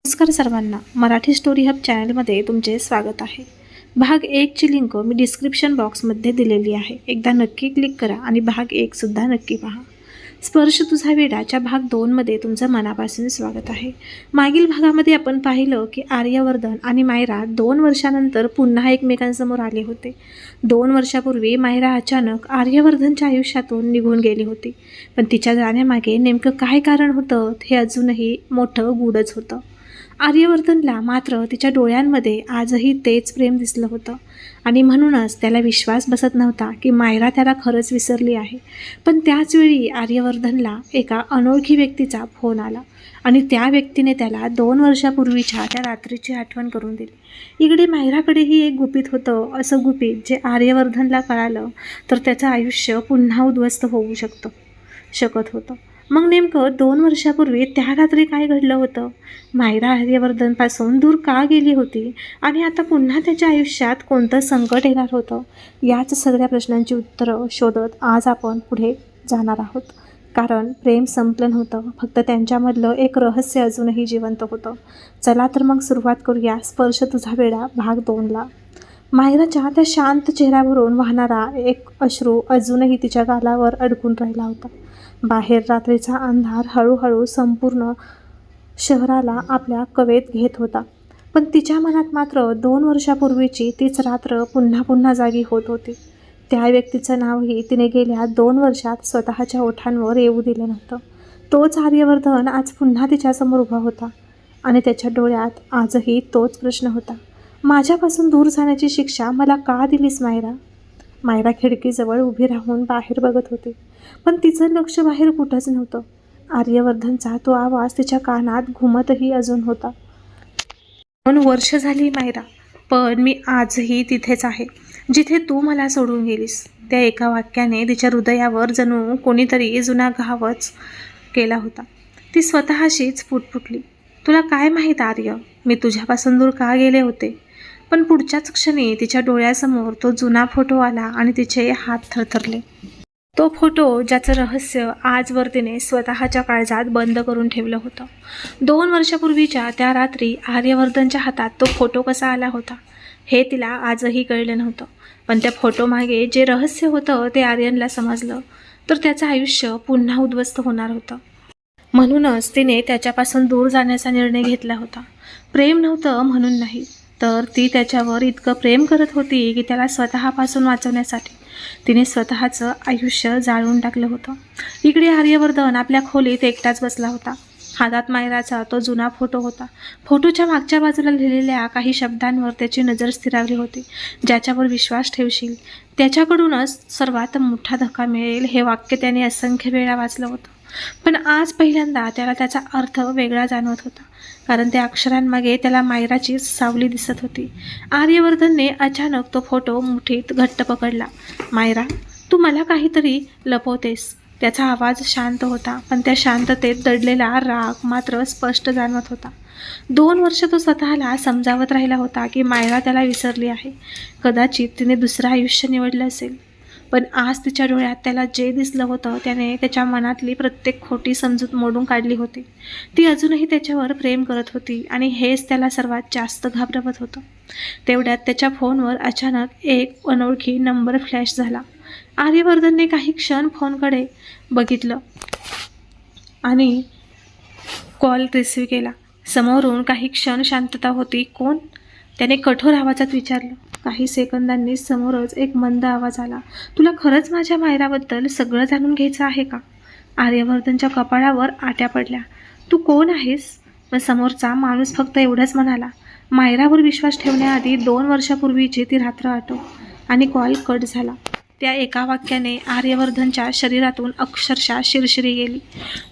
नमस्कार सर्वांना, Marathi story hub चॅनलमध्ये तुमचे स्वागत आहे। भाग 1 ची लिंक मी डिस्क्रिप्शन बॉक्समध्ये दिलेली आहे। एकदा नक्की क्लिक करा आणि भाग 1 सुद्धा नक्की पहा। स्पर्श तुझा वेडाच्या भाग 2 मध्ये तुमचं मनापासून स्वागत आहे। मागील भागामध्ये आपण पाहिलं की आर्यवर्धन आणि मायरा 2 वर्षानंतर पुन्हा एकमेकांसमोर आले होते। 2 वर्षापूर्वी मायरा अचानक आर्यवर्धनच्या आयुष्यातून निघून गेली होती, पण तिच्या जाण्यामागे नेमकं काय कारण होतं हे अजूनही मोठं गूढच होतं। आर्यवर्धनला मात्र तिच्या डोळ्यांमध्ये आजही तेच प्रेम दिसलं होतं आणि म्हणूनच त्याला विश्वास बसत नव्हता की मायरा त्याला खरंच विसरली आहे। पण त्याच वेळी आर्यवर्धनला एका अनोळखी व्यक्तीचा फोन आला आणि त्या व्यक्तीने त्याला 2 वर्षापूर्वीच्या त्या रात्रीची आठवण करून दिली। इकडे मायराकडेही एक गुपित होतं, असं गुपित जे आर्यवर्धनला कळालं तर त्याचं आयुष्य पुन्हा उद्ध्वस्त होऊ शकत होतं। मग नेमकं 2 वर्षापूर्वी त्या रात्री काय घडलं होतं? मायरा आर्यवर्धनपासून दूर का गेली होती आणि आता पुन्हा त्याच्या आयुष्यात कोणतं संकट येणार होतं? याच सगळ्या प्रश्नांची उत्तरं शोधत आज आपण पुढे जाणार आहोत। कारण प्रेम संपलं नव्हतं, फक्त त्यांच्यामधलं एक रहस्य अजूनही जिवंत होतं। चला तर मग सुरुवात करूया स्पर्श तुझा वेडा भाग 2 ला। मायराच्या त्या शांत चेहऱ्यावरून वाहणारा एक अश्रू अजूनही तिच्या गालावर अडकून राहिला होता। बाहेर रात्रीचा अंधार हळूहळू संपूर्ण शहराला आपल्या कवेत घेत होता, पण तिच्या मनात मात्र 2 वर्षापूर्वीची तीच रात्र पुन्हा पुन्हा जागी होत होती। त्या व्यक्तीचं नावही तिने गेल्या 2 वर्षात स्वतःच्या ओठांवर येऊ दिलं नव्हतं। तोच आर्यवर्धन आज पुन्हा तिच्यासमोर उभा होता आणि त्याच्या डोळ्यात आजही तोच प्रश्न होता, माझ्यापासून दूर जाण्याची शिक्षा मला का दिलीस मायरा? मायरा खिडकीजवळ उभी राहून बाहेर बघत होती, पण तिचं लक्ष बाहेर कुठंच नव्हतं। आर्यवर्धनचा तो आवाज तिच्या कानात घुमतही अजून होता, 2 वर्ष झाली मायरा, पण मी आजही तिथेच आहे जिथे तू मला सोडून गेलीस। त्या एका वाक्याने तिच्या हृदयावर जणू कोणीतरी जुना घावच केला होता। ती स्वतःशीच पुटपुटली, तुला काय माहीत आर्य, मी तुझ्यापासून दूर का गेले होते? पण पुढच्याच क्षणी तिच्या डोळ्यासमोर तो जुना फोटो आला आणि तिचे हात थरथरले। तो फोटो ज्याचं रहस्य आजवर तिने स्वतःच्या काळजात बंद करून ठेवलं होतं। 2 वर्षापूर्वीच्या त्या रात्री आर्यवर्धनच्या हातात तो फोटो कसा आला होता हे तिला आजही कळलं नव्हतं, पण त्या फोटोमागे जे रहस्य होतं ते आर्यनला समजलं तर त्याचं आयुष्य पुन्हा उद्ध्वस्त होणार होतं। म्हणूनच तिने त्याच्यापासून दूर जाण्याचा निर्णय घेतला होता। प्रेम नव्हतं म्हणून नाही, तर ती त्याच्यावर इतकं प्रेम करत होती की त्याला स्वतःपासून वाचवण्यासाठी तिने स्वतःचं आयुष्य जाळून टाकलं होतं। इकडे आर्यवर्धन आपल्या खोलीत एकटाच बसला होता। हातात मायराचा तो जुना फोटो होता। फोटोच्या मागच्या बाजूला लिहिलेल्या काही शब्दांवर त्याची नजर स्थिरावली होती, ज्याच्यावर विश्वास ठेवशील त्याच्याकडूनच सर्वात मोठा धक्का मिळेल हे वाक्य त्याने असंख्य वेळा वाचलं होतं। पण आज पहिल्यांदा त्याला त्याचा अर्थ वेगळा जाणवत होता, कारण त्या अक्षरांमागे त्याला मायराची सावली दिसत होती। आर्यवर्धनने अचानक तो फोटो मुठीत घट्ट पकडला। मायरा, तू मला काहीतरी लपवतेस। त्याचा आवाज शांत होता, पण त्या शांततेत दडलेला राग मात्र स्पष्ट जाणवत होता। 2 वर्ष तो स्वतःला समजावत राहिला होता की मायरा त्याला विसरली आहे, कदाचित तिने दुसरं आयुष्य निवडलं असेल। पण आज तिच्या डोळ्यात त्याला जे दिसलं होतं त्याने त्याच्या मनातली प्रत्येक खोटी समजूत मोडून काढली होती। ती अजूनही त्याच्यावर प्रेम करत होती आणि हेच त्याला सर्वात जास्त घाबरवत होतं। तेवढ्यात त्याच्या फोनवर अचानक एक अनोळखी नंबर फ्लॅश झाला। आर्यवर्धनने काही क्षण फोनकडे बघितलं आणि कॉल रिसीव्ह केला। समोरून काही क्षण शांतता होती। कोण? त्याने कठोर आवाजात विचारलं। काही सेकंदांनी समोरच एक मंद आवाज आला, तुला खरंच माझ्या मायराबद्दल सगळं जाणून घ्यायचं आहे का? आर्यवर्धनच्या कपाळावर आट्या पडल्या। तू कोण आहेस? पण समोरचा माणूस फक्त एवढंच म्हणाला, मायरावर विश्वास ठेवण्याआधी 2 वर्षापूर्वीची ती रात्र आठव, आणि कॉल कट झाला। त्या एका वाक्याने आर्यवर्धनच्या शरीरातून अक्षरशः शिरशिरी गेली।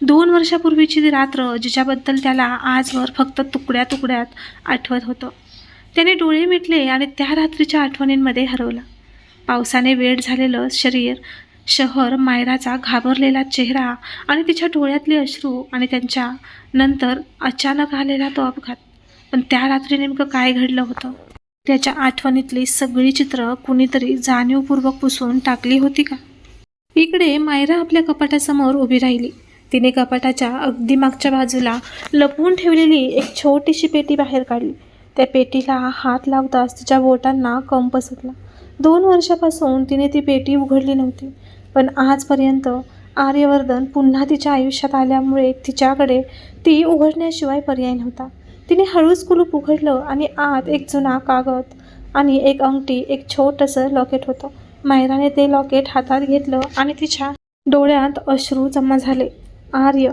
2 वर्षापूर्वीची ती रात्र जिच्याबद्दल त्याला आजवर फक्त तुकड्या तुकड्यात आठवत होतं। त्याने डोळे मिटले आणि त्या रात्रीच्या आठवणींमध्ये हरवला। पावसाने वेड झालेलं शहर, मायराचा घाबरलेला चेहरा आणि तिच्या डोळ्यातले अश्रू आणि त्यांच्या नंतर अचानक आलेला तो अपघात। पण त्या रात्री नेमकं काय घडलं होतं? त्याच्या आठवणीतली सगळी चित्र कुणीतरी जाणीवपूर्वक पुसून टाकली होती का? इकडे मायरा आपल्या कपाटासमोर उभी राहिली। तिने कपाटाच्या अगदी मागच्या बाजूला लपवून ठेवलेली एक छोटीशी पेटी बाहेर काढली. त्या पेटीला हात लावताच तिच्या बोटांना कंप सुटला. 2 वर्षापासून तिने ती पेटी उघडली नव्हती, पण आजपर्यंत आर्यवर्धन पुन्हा तिच्या आयुष्यात आल्यामुळे तिच्याकडे ती उघडण्याशिवाय पर्याय नव्हता. तिने हळूच कुलूप उघडलं आणि आत एक जुना कागद आणि एक अंगठी, एक छोटंसं लॉकेट होतं. मायराने ते लॉकेट हातात घेतलं आणि तिच्या डोळ्यात अश्रू जमा झाले. आर्य.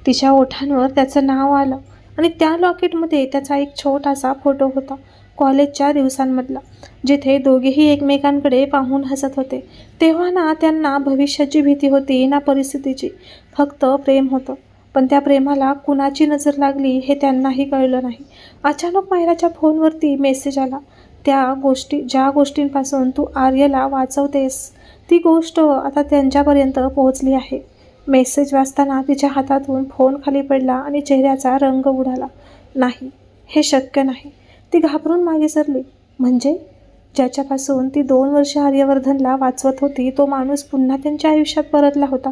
तिच्या ओठांवर त्याचं नाव आलं आणि त्या लॉकेटमध्ये त्याचा एक छोटासा फोटो होता, कॉलेजच्या दिवसांमधला, जिथे दोघेही एकमेकांकडे पाहून हसत होते. तेव्हा ना त्यांना भविष्याची भीती होती ना परिस्थितीची, फक्त प्रेम होतं. पण त्या प्रेमाला कुणाची नजर लागली हे त्यांनाही कळलं नाही. अचानक मायराच्या फोनवरती मेसेज आला. ज्या गोष्टींपासून तू आर्यला वाचवतेस ती गोष्ट आता त्यांच्यापर्यंत पोहोचली आहे. मेसेज वाचताना तिच्या हातातून फोन खाली पडला आणि चेहऱ्याचा रंग उडाला. नाही, हे शक्य नाही. ती घाबरून मागे सरली. म्हणजे ज्याच्यापासून ती 2 वर्ष आर्यवर्धनला वाचवत होती तो माणूस पुन्हा त्यांच्या आयुष्यात परतला होता.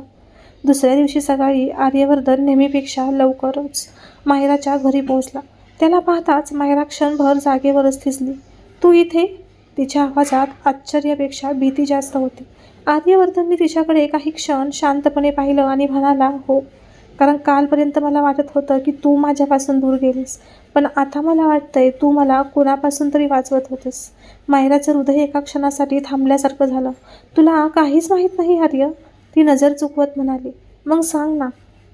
दुसऱ्या दिवशी सकाळी आर्यवर्धन नेहमीपेक्षा लवकरच मायराच्या घरी पोहोचला. त्याला पाहताच मायरा क्षणभर जागेवरच थिजली. तू इथे? तिच्या आवाजात आश्चर्यापेक्षा भीती जास्त होती. आर्यवर्धनने तिच्याकडे काही क्षण शांतपणे पाहिलं आणि म्हणाला, हो, कारण कालपर्यंत मला वाटत होतं की तू माझ्यापासून दूर गेलीस, पण आता मला वाटतंय तू मला कुणापासून तरी वाचवत होतेस. मायराचं हृदय एका क्षणासाठी थांबल्यासारखं झालं. तुला काहीच माहीत नाही आर्य? ती नजर चुकवत म्हणाली. मग सांग ना.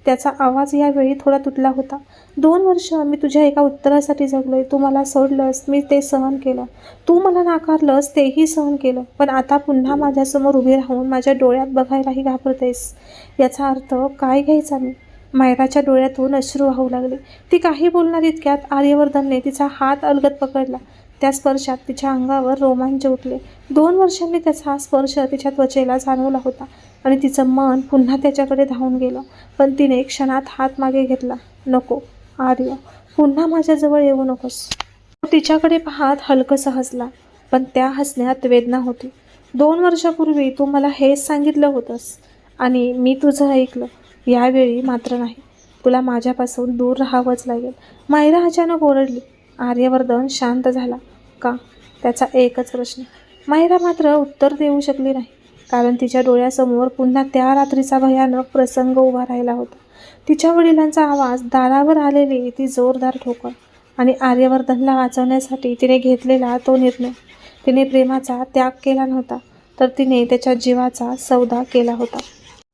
त्याचा आवाज यावेळी थोडा तुटला होता. 2 वर्ष मी तुझ्या एका उत्तरासाठी जगलोय. तू मला सोडलंस, मी ते सहन केलं. तू मला नाकारलंस, तेही सहन केलं. पण आता पुन्हा माझ्यासमोर उभी राहून माझ्या डोळ्यात बघायलाही घाबरतेस. याचा अर्थ काय घ्यायचा मी? मायराच्या डोळ्यातून अश्रू वाहू लागले. ती काही बोलणार इतक्यात आर्यवर्धनने तिचा हात अलगद पकडला. त्या स्पर्शात तिच्या अंगावर रोमांच उठले. 2 वर्षांनी त्याचा स्पर्श तिच्या त्वचेला जाणवला होता आणि तिचं मन पुन्हा त्याच्याकडे धावून गेलं. पण तिने क्षणात हात मागे घेतला. नको आर्य, पुन्हा माझ्याजवळ येऊ नकोस. तो तिच्याकडे पाहत हलकंसं हसला, पण त्या हसण्यात वेदना होती. 2 वर्षापूर्वी तू मला हेच सांगितलं होतंस आणि मी तुझं ऐकलं. यावेळी मात्र नाही. तुला माझ्यापासून दूर राहावंच लागेल. मायरा अचानक ओरडली. आर्यवर्धन शांत झाला. का? त्याचा एकच प्रश्न. मायरा मात्र उत्तर देऊ शकली नाही, कारण तिच्या डोळ्यासमोर पुन्हा त्या रात्रीचा भयानक प्रसंग उभा राहिला होता. तिच्या वडिलांचा आवाज, दारावर आलेली ती जोरदार ठोकर आणि आर्यवर्धनला वाचवण्यासाठी तिने घेतलेला तो निर्णय. तिने प्रेमाचा त्याग केला नव्हता, तर तिने त्याच्या जीवाचा सौदा केला होता.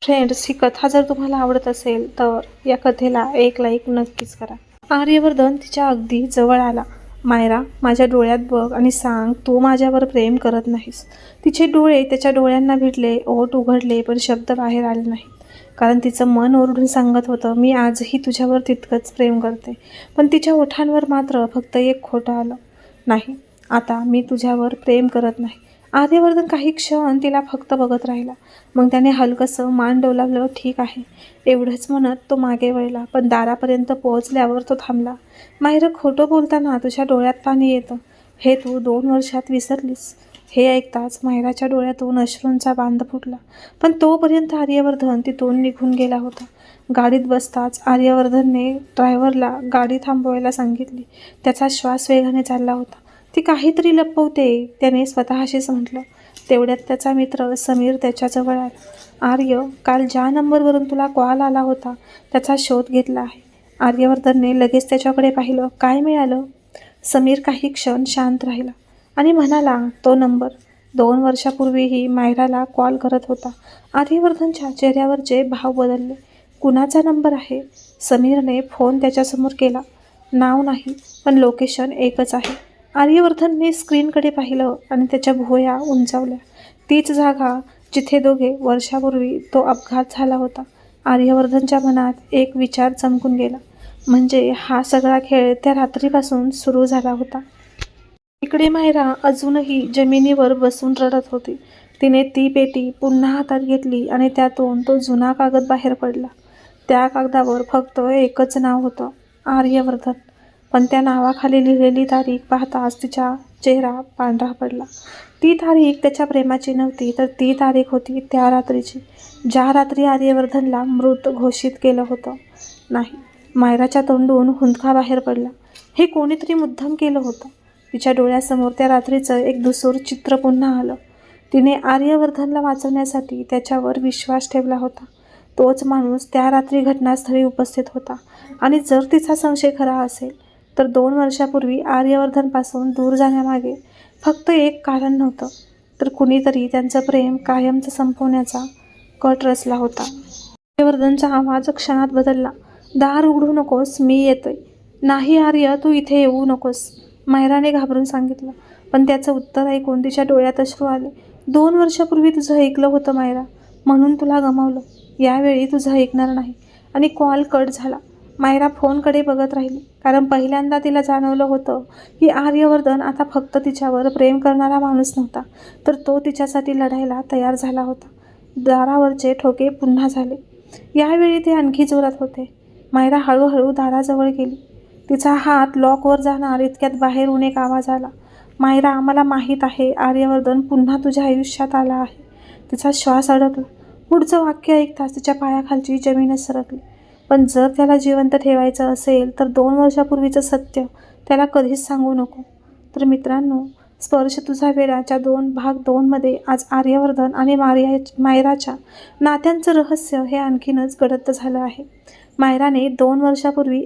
फ्रेंड्स, ही कथा जर तुम्हाला आवडत असेल तर या कथेला एक लाईक नक्कीच करा. आर्यवर्धन तिच्या अगदी जवळ आला. मायरा, माझ्या डोळ्यात बघ आणि सांग तू माझ्यावर प्रेम करत नाहीस. तिचे डोळे त्याच्या डोळ्यांना भिडले, ओठ उघडले, पण शब्द बाहेर आले नाहीत, कारण तिचं मन ओरडून सांगत होतं, मी आजही तुझ्यावर तितकंच प्रेम करते. पण तिच्या ओठांवर मात्र फक्त एक खोटं आलं. नाही, आता मी तुझ्यावर प्रेम करत नाही. आर्यवर्धन काही क्षण तिला फक्त बघत राहिला. मग त्याने हलकंसं मान डोलावलं. ठीक आहे, एवढंच म्हणत तो मागे वळला, पण दारापर्यंत पोहोचल्यावर तो थांबला. मायरा, खोटं बोलताना तुझ्या डोळ्यात पाणी येतं, हे तू 2 वर्षात विसरलीस. हे ऐकताच मायराच्या डोळ्यातून अश्रूंचा बांध फुटला. पण तोपर्यंत आर्यवर्धन तिथून निघून गेला होता. गाडीत बसताच आर्यवर्धनने ड्रायव्हरला गाडी थांबवायला सांगितली. त्याचा श्वास वेगाने चालला होता. ती काहीतरी लपवते, त्याने स्वतःशीच म्हटलं. तेवढ्यात त्याचा मित्र समीर त्याच्याजवळ आला. आर्य, काल ज्या नंबरवरून तुला कॉल आला होता त्याचा शोध घेतला आहे. आर्यवर्धनने लगेच त्याच्याकडे पाहिलं. काय मिळालं? समीर काही क्षण शांत राहिला आणि म्हणाला, तो नंबर 2 वर्षापूर्वीही मायराला कॉल करत होता. आर्यवर्धनच्या चेहऱ्यावरचे भाव बदलले. कुणाचा नंबर आहे? समीरने फोन त्याच्यासमोर केला. नाव नाही, पण लोकेशन एकच आहे. आर्यवर्धनने स्क्रीनकडे पाहिलं आणि त्याच्या भुवया उंचावल्या. तीच जागा जिथे 2 वर्षापूर्वी तो अपघात झाला होता. आर्यवर्धनच्या मनात एक विचार चमकून गेला. म्हणजे हा सगळा खेळ त्या रात्रीपासून सुरू झाला होता. इकडे मायरा अजूनही जमिनीवर बसून रडत होती. तिने ती पेटी पुन्हा हातात घेतली आणि त्यातून तो जुना कागद बाहेर पडला. त्या कागदावर फक्त एकच नाव होतं, आर्यवर्धन. पण त्या नावाखाली लिहिलेली तारीख पाहताच तिच्या चेहरा पांढरा पडला. ती तारीख त्याच्या प्रेमाची नव्हती, तर ती तारीख होती त्या रात्रीची, ज्या रात्री आर्यवर्धनला मृत घोषित केलं होतं. नाही, मायराच्या तोंडून हुंदका बाहेर पडला. हे कोणीतरी मुद्दाम केलं होतं. तिच्या डोळ्यासमोर त्या रात्रीचं एक धूसर चित्र पुन्हा आलं. तिने आर्यवर्धनला वाचवण्यासाठी त्याच्यावर विश्वास ठेवला होता. तोच माणूस त्या रात्री घटनास्थळी उपस्थित होता. आणि जर तिचा संशय खरा असेल तर 2 वर्षापूर्वी आर्यवर्धनपासून दूर जाण्यामागे फक्त एक कारण नव्हतं, तर कुणीतरी त्यांचं प्रेम कायमचं संपवण्याचा कट रचला होता. आर्यवर्धनचा आवाज क्षणात बदलला. दार उघडू नकोस, मी येतोय. नाही आर्य, तू इथे येऊ नकोस, मायराने घाबरून सांगितलं. पण त्याचं उत्तर ऐकून तिच्या डोळ्यात अश्रू आले. 2 वर्षापूर्वी तुझं ऐकलं होतं मायरा, म्हणून तुला गमावलं. यावेळी तुझं ऐकणार नाही. आणि कॉल कट झाला. मायरा फोनकडे बघत राहिली, कारण पहिल्यांदा तिला जाणवलं होतं की आर्यवर्धन आता फक्त तिच्यावर प्रेम करणारा माणूस नव्हता, तर तो तिच्यासाठी लढायला तयार झाला होता. दारावरचे ठोके पुन्हा झाले. यावेळी ते आणखी जोरात होते. मायरा हळूहळू दाराजवळ गेली. तिचा हात लॉकवर जाणार इतक्यात बाहेरून एक आवाज आला. मायरा, मला माहीत आहे आर्यवर्धन पुन्हा तुझ्या आयुष्यात आला आहे. तिचा श्वास अडकला. पुढचं वाक्य ऐकताच तिच्या पायाखालची जमीनच सरकली. पण जर त्याला जिवंत ठेवायचं असेल तर 2 वर्षापूर्वीचं सत्य त्याला कधीच सांगू नको. तर मित्रांनो, स्पर्श तुझा वेडाच्या भाग 2 मध्ये आज आर्यवर्धन आणि मायराच्या नात्यांचं रहस्य हे आणखीनच गडद झालं आहे. मायराने 2 वर्षापूर्वी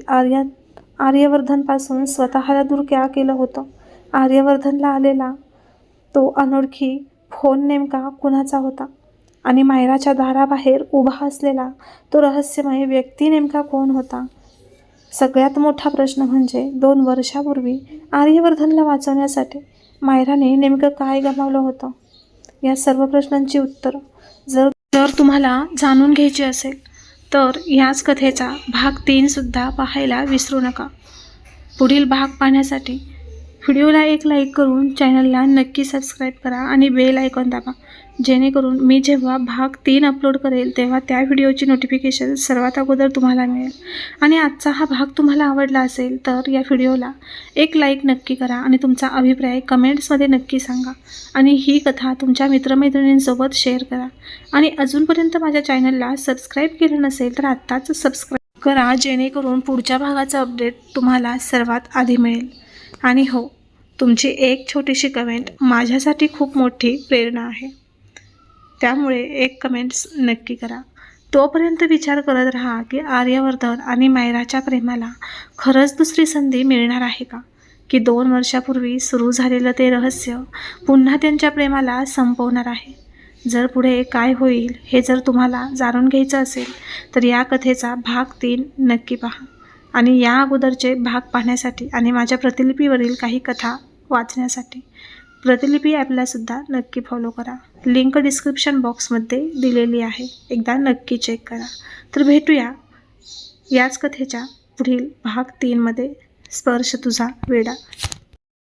आर्यवर्धनपासून स्वतःला दूर का केलं होतं? आर्यवर्धनला आलेला तो अनोळखी फोन नेमका कुणाचा होता? आणि मायराच्या दाराबाहेर उभा असलेला तो रहस्यमय व्यक्ती नेमका कोण होता? सगळ्यात मोठा प्रश्न म्हणजे 2 वर्षापूर्वी आर्यवर्धनला वाचवण्यासाठी मायराने नेमकं काय गमावलं होतं? या सर्व प्रश्नांची उत्तरं जर तुम्हाला जाणून घ्यायची असेल तर याच कथेचा भाग 3 सुद्धा पाहायला विसरू नका. पुढील भाग पाहण्यासाठी व्हिडिओला एक लाईक करून चॅनलला नक्की सबस्क्राईब करा आणि बेल आयकॉन दाबा, जेणेकरून मी जेव्हा भाग 3 अपलोड करेल तेव्हा त्या व्हिडिओची नोटिफिकेशन सर्वात अगोदर तुम्हाला मिळेल. आणि आजचा हा भाग तुम्हाला आवडला असेल तर या व्हिडिओला एक लाईक नक्की करा आणि तुमचा अभिप्राय कमेंट्समध्ये नक्की सांगा. आणि ही कथा तुमच्या मित्रमैत्रिणींसोबत शेअर करा. आणि अजूनपर्यंत माझ्या चॅनलला सबस्क्राईब केलं नसेल तर आत्ताच सबस्क्राईब करा, जेणेकरून पुढच्या भागाचं अपडेट तुम्हाला सर्वात आधी मिळेल. आणि हो, तुमची एक छोटीशी कमेंट माझ्यासाठी खूप मोठी प्रेरणा आहे, त्यामुळे एक कमेंट्स नक्की करा. तोपर्यंत विचार करत राहा की आर्यवर्धन आणि मायराच्या प्रेमाला खरंच दुसरी संधी मिळणार आहे का? की 2 वर्षापूर्वी सुरू झालेलं ते रहस्य पुन्हा त्यांच्या प्रेमाला संपवणार आहे? जर पुढे काय होईल हे जर तुम्हाला जाणून घ्यायचं असेल तर या कथेचा भाग 3 नक्की पहा. आणि या अगोदरचे भाग पाहण्यासाठी आणि माझ्या प्रतिलिपीवरील काही कथा वाचण्यासाठी प्रतिलिपी ॲपलासुद्धा नक्की फॉलो करा. लिंक डिस्क्रिप्शन बॉक्समध्ये दिलेली आहे, एकदा नक्की चेक करा. तर भेटूया याच कथेच्या पुढील भाग 3 मध्ये. स्पर्श तुझा वेडा.